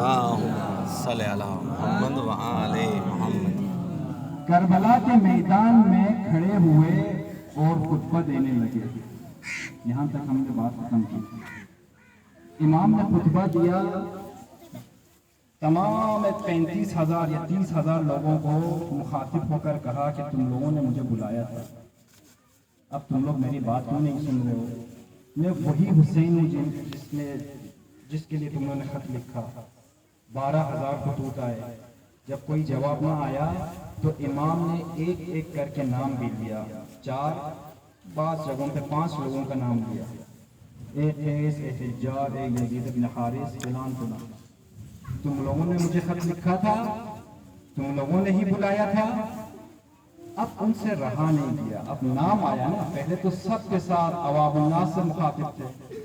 اللہم صلی علی محمد وآل محمد۔ کربلا کے میدان میں کھڑے ہوئے اور خطبہ دینے لگے۔ یہاں تک ہم نے بات ختم کی۔ امام نے خطبہ دیا، تمام 35,000 یا 30,000 لوگوں کو مخاطب ہو کر کہا کہ تم لوگوں نے مجھے بلایا تھا، اب تم لوگ میری بات کیوں نہیں سن رہے ہو؟ میں وہی حسین ہوں جس کے لیے تم لوگوں نے خط لکھا۔ 12,000 خطوط آئے، جب کوئی جواب نہ آیا تو امام نے ایک ایک کر کے نام بھی لیا، 4 بعض جگہوں پہ 5 لوگوں کا نام لیا، ایک قیس، ایک حجار، ایک یزید بن حارث، فلان فلان۔ تم لوگوں نے مجھے خط لکھا تھا، تم لوگوں نے ہی بلایا تھا، اب ان سے رہا نہیں گیا، اب نام آیا نا۔ پہلے تو سب کے ساتھ عوام الناس سے مخاطب تھے،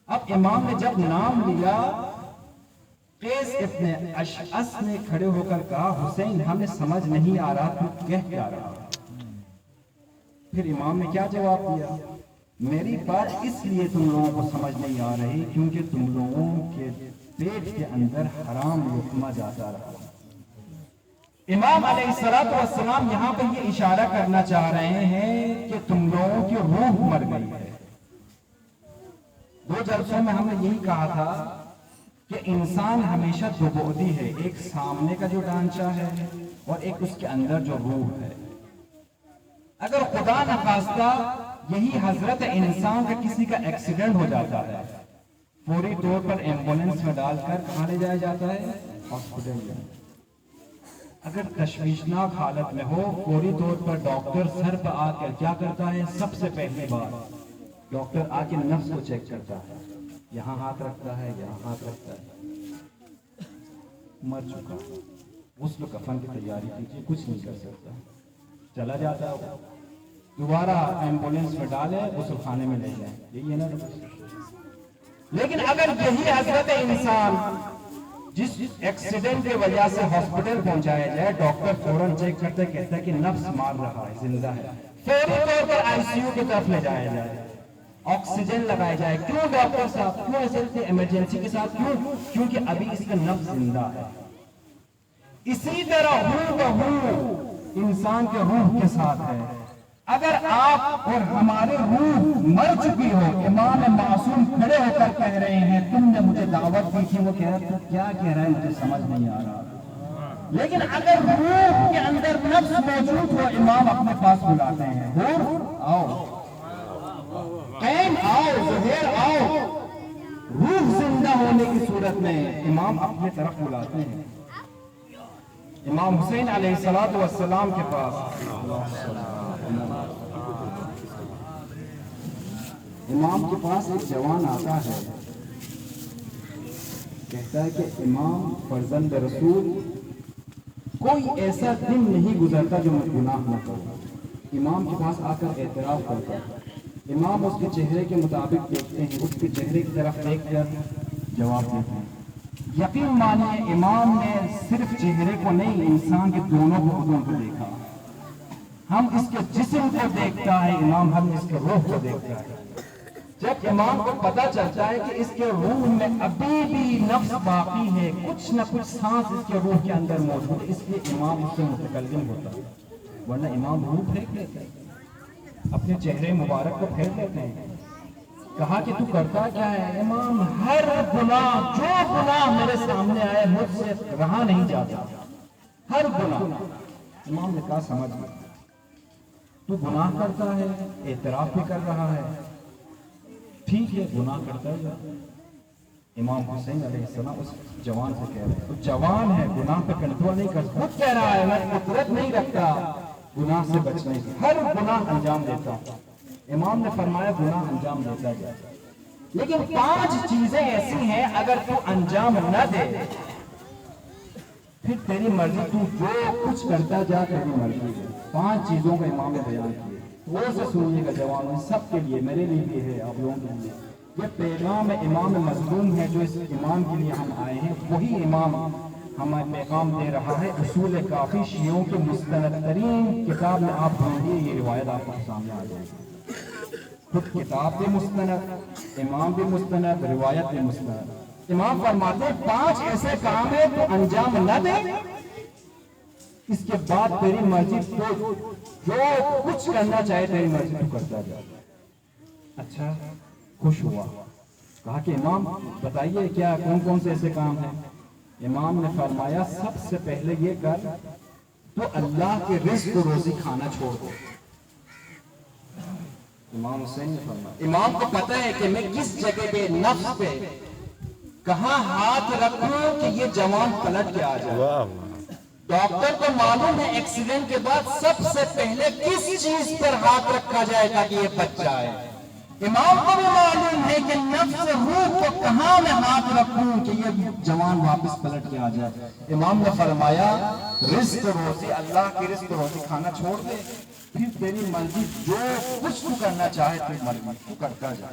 اب امام نے جب نام لیا، قیس ابن اشعث نے کھڑے ہو کر کہا حسین ہمیں سمجھ نہیں آ رہا تو کہہ کیا رہا۔ پھر امام نے کیا جواب دیا؟ میری بات اس لیے تم لوگوں کو سمجھ نہیں آ رہی کیونکہ تم لوگوں کے پیٹ کے اندر حرام لقمہ جاتا رہا۔ امام علیہ السلام یہاں پر یہ اشارہ کرنا چاہ رہے ہیں کہ تم لوگوں کی روح مر گئی ہے۔ 2 جلسوں میں ہم نے یہی کہا تھا کہ انسان ہمیشہ دو بعدی ہے، ایک سامنے کا جو ڈھانچہ ہے اور ایک اس کے اندر جو روح ہے۔ اگر خدا نخواستہ یہی حضرت انسان کا کسی کا ایکسیڈنٹ ہو جاتا ہے، فوری طور پر ایمبولینس میں ڈال کر کہاں لے جایا جاتا ہے؟ ہاسپٹل میں۔ اگر تشویشناک حالت میں ہو، فوری طور پر ڈاکٹر سر پہ آ کر کیا کرتا ہے؟ سب سے پہلی بات ڈاکٹر آ کے نفس کو چیک کرتا ہے، یہاں ہاتھ رکھتا ہے، یہاں ہاتھ رکھتا ہے، مر چکا، غسل و کفن کی تیاری کیجیے، کچھ نہیں کر سکتا، چلا جاتا ہے، دوبارہ ایمبولینس میں ڈالے، غسل خانے میں لے جائیں، یہی ہے نا۔ لیکن اگر یہی حضرت انسان جس ایکسیڈنٹ کی وجہ سے ہاسپٹل پہنچایا جائے، ڈاکٹر فوراً چیک کرتے کہتا ہے کہ نفس مار رہا ہے، زندہ ہے، فوری طور پر آئی سی یو کی طرف لے جایا جائے، آکسیجن لگایا جائے۔ کیوں ڈاکٹر صاحب؟ کیوں ایسے ایمرجنسی کے ساتھ؟ کیوں؟ کیونکہ ابھی اس کا نفس زندہ ہے۔ اسی طرح ہو بہو انسان کے روح کے ساتھ ہے۔ اگر آپ اور ہمارے روح مر چکی ہو، امام معصوم کھڑے ہو کر کہہ رہے ہیں تم نے مجھے دعوت دی تھی، وہ کہہ رہا ہے کیا کہہ رہا ہے مجھے سمجھ نہیں آ رہا۔ لیکن اگر روح کے اندر نفس موجود ہو، امام اپنے پاس بلاتے ہیں، روح آؤ، قیم آؤ، ظہیر آؤ۔ روح زندہ ہونے کی صورت میں امام اپنے طرف بلاتے ہیں۔ امام حسین علیہ السلام کے پاس امام کے پاس ایک جوان آتا ہے، کہتا ہے کہ امام فرزند رسول، کوئی ایسا دن نہیں گزرتا جو میں گناہ نہ کروں۔ امام کے پاس آ کر اعتراف کرتا ہے، امام اس کے چہرے کے مطابق دیکھتے ہیں، اس کے چہرے کی طرف دیکھ کر جواب دیتے ہیں۔ یقین مانیے امام نے صرف چہرے کو نہیں، انسان کے دونوں عضووں کو دیکھا۔ ہم اس کے جسم کو دیکھتا ہے امام، ہم اس کے روح کو دیکھتا ہے۔ جب امام کو پتا چلتا ہے کہ اس کے روح میں ابھی بھی نفس باقی ہے، کچھ نہ کچھ سانس اس کے روح کے اندر موجود ہے، اس لیے امام اس سے متکلم ہوتا ہے، ورنہ امام روح پھینک لیتے ہیں، اپنے چہرے مبارک کو پھینک لیتے ہیں۔ کہا کہ تو کرتا کیا ہے؟ امام ہر گناہ، جو گناہ میرے سامنے آئے مجھ سے رہا نہیں جاتا، ہر گناہ۔ امام نے کہا سمجھ میں، تو گناہ کرتا ہے، اعتراف بھی کر رہا ہے، ٹھیک ہے گناہ کرتا ہے۔ امام حسین علیہ السلام اس جوان سے کہہ رہے ہیں، تو جوان ہے، گناہ پہ کنٹرول نہیں کر سکتا، خود کہہ رہا ہے میں قدرت نہیں رکھتا گناہ سے بچنے کی، ہر گناہ انجام دیتا ہوں۔ امام نے فرمایا گناہ انجام دیتا جائے، لیکن 5 چیزیں ایسی ہیں اگر تو انجام نہ دے پھر تیری مرضی، تو جو کچھ کرتا جا تیری مرضی ہے۔ 5 چیزوں کا امام نے بیان کیا، وہ سے سنیے گا جوانوں، سب کے لیے، میرے لیے بھی ہے، آپ لوگوں کے لیے۔ یہ پیغام امام مظلوم ہے جو اس امام کے لیے ہم آئے ہیں، وہی امام ہمیں پیغام دے رہا ہے۔ اصول کافی شیعوں کی مستند ترین کتاب میں آپ پڑھیں، یہ روایت آپ کے سامنے آ جائے گی۔ خود کتاب بھی مستند، امام بھی مستند، روایت بھی مستند۔ امام فرماتے ہیں 5 ایسے کام ہیں تو انجام نہ دے، اس کے بعد تیری مرضی، تو جو کچھ کرنا چاہے تیری مرضی تو کرتا جا۔ اچھا، خوش ہوا، کہا کہ امام بتائیے کیا کون کون سے ایسے کام ہیں؟ امام نے فرمایا سب سے پہلے یہ کر تو اللہ کے رزق و روزی کھانا چھوڑ دو۔ امام حسین نے فرمایا، امام کو پتہ ہے کہ میں کس جگہ پہ نفس پہ کہاں ہاتھ رکھوں کہ یہ جوان پلٹ کے آ جائے۔ ڈاکٹر کو معلوم ہے ایکسیڈنٹ کے بعد سب سے پہلے کس چیز پر ہاتھ رکھا جائے گا کہ یہ بچ جائے۔ امام کو بھی معلوم ہے کہ نفس روح کو کہاں میں ہاتھ رکھوں کہ یہ جوان واپس پلٹ کے آ جائے۔ امام نے فرمایا رزق روزی، اللہ کی رزق روزی کھانا چھوڑ دے، پھر تیری مرضی جو کچھ تو کرنا چاہے تو مرضی تو کرتا جا۔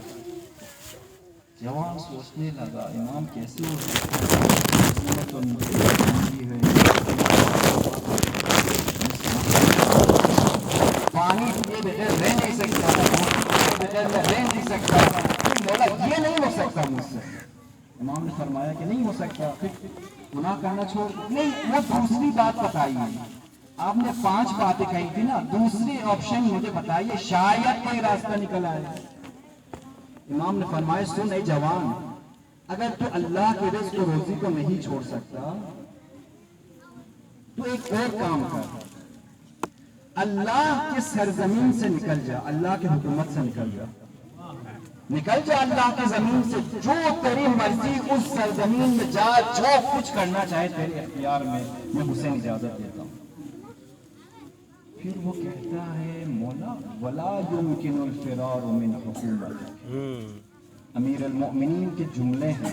جوان سوچنے لگا امام کیسے ہو سکتا ہے، تو پانی پیے بغیر رہ نہیں سکتا، بغیر میں رہ نہیں سکتا، بولا یہ نہیں ہو سکتا مجھ سے۔ امام نے فرمایا کہ نہیں ہو سکتا، پھر گناہ کرنا چھوڑ نہیں، وہ دوسری بات بتائیے، آپ نے 5 باتیں کہی تھی نا، دوسری آپشن مجھے بتائیے شاید کوئی راستہ نکل آئے۔ امام نے فرمایا سن اے جوان، اگر تو اللہ کے رزق و روزی کو نہیں چھوڑ سکتا تو ایک اور کام کر، اللہ کی سرزمین سے نکل جا، اللہ کی حکومت سے نکل جا، نکل جا اللہ کی زمین سے، جو تیری مرضی اس سرزمین میں جا، جو کچھ کرنا چاہے تیرے اختیار میں حسین اجازت دیتا ہوں۔ پھر وہ کہتا ہے مولا ولا يمكن الفرار من حکومت، امیر المؤمنین کے جملے ہیں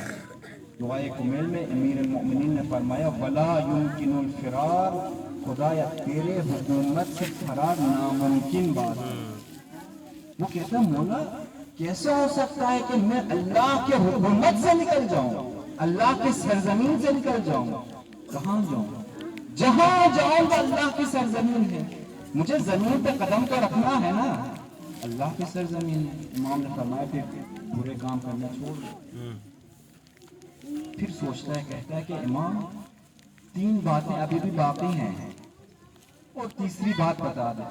دعائے کمیل میں، امیر المؤمنین نے فرمایا ولا يمكن الفرار، خدایا تیرے حکومت سے فرار ناممکن بات ہے۔ وہ کہتا ہے مولا کیسے ہو سکتا ہے کہ میں اللہ کے حکومت سے نکل جاؤں، اللہ کی سرزمین سے نکل جاؤں؟ کہاں جاؤں؟ جہاں جاؤں گا اللہ کی سرزمین ہے، مجھے زمین پہ قدم تو رکھنا ہے نا، اللہ کی سرزمین ہے۔ امام نے فرمایا پھر برے کام کرنا چھوڑ دو۔ پھر سوچتا ہے، کہتا ہے کہ امام 3 باتیں ابھی بھی باقی ہیں اور تیسری بات بتا دے۔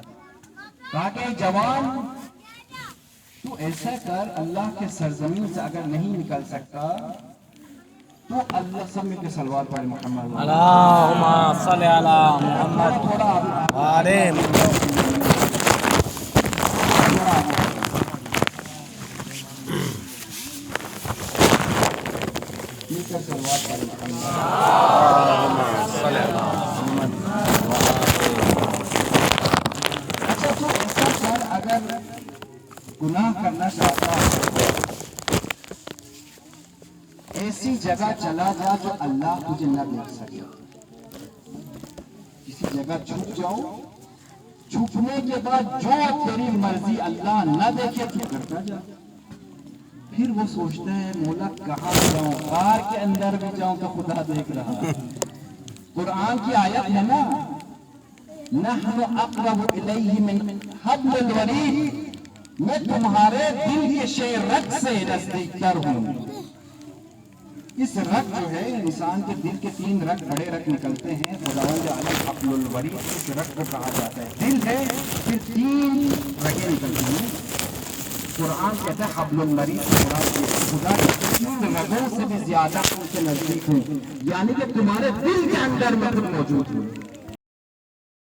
کہا کہ جوان تو ایسا کر، اللہ کے سرزمین سے اگر نہیں نکل سکتا تو اللہ سب میں کے صلوات پڑھے محمد اللہم صلی علی محمد تھوڑا آلیم۔ مل کر صلوات پڑھے محمد صلی علی محمد۔ اچھا تو ایسا کر، اگر گناہ کرنا چاہتا ہے ایسی جگہ چلا جا جو اللہ تجھے نہ دیکھ سکے، کسی جگہ چھپ جاؤ، چھپنے کے بعد جو تیری مرضی اللہ نہ دیکھے تو کرتا جا۔ پھر وہ سوچتا ہے مولا کہاں جاؤں، غار کے اندر بھی جاؤں تو خدا دیکھ رہا ہے۔ قرآن کی آیت ہے نا نحن اقرب الیہ من حبل الورید، میں تمہارے دل کے شے رگ سے نزدیک تر ہوں۔ اس رگ جو ہے انسان کے دل کے 3 رگ، بڑے رگ نکلتے ہیں، خداوند عالم حبل الورید اس رگ کو کہا جاتا ہے۔ دل ہے، پھر 3 رگیں نکلتی ہیں، قرآن کہتا ہے حبل الورید خدا کے 3 رگوں سے بھی زیادہ ان کے نزدیک ہوں، یعنی کہ تمہارے دل کے اندر میں تم موجود ہو۔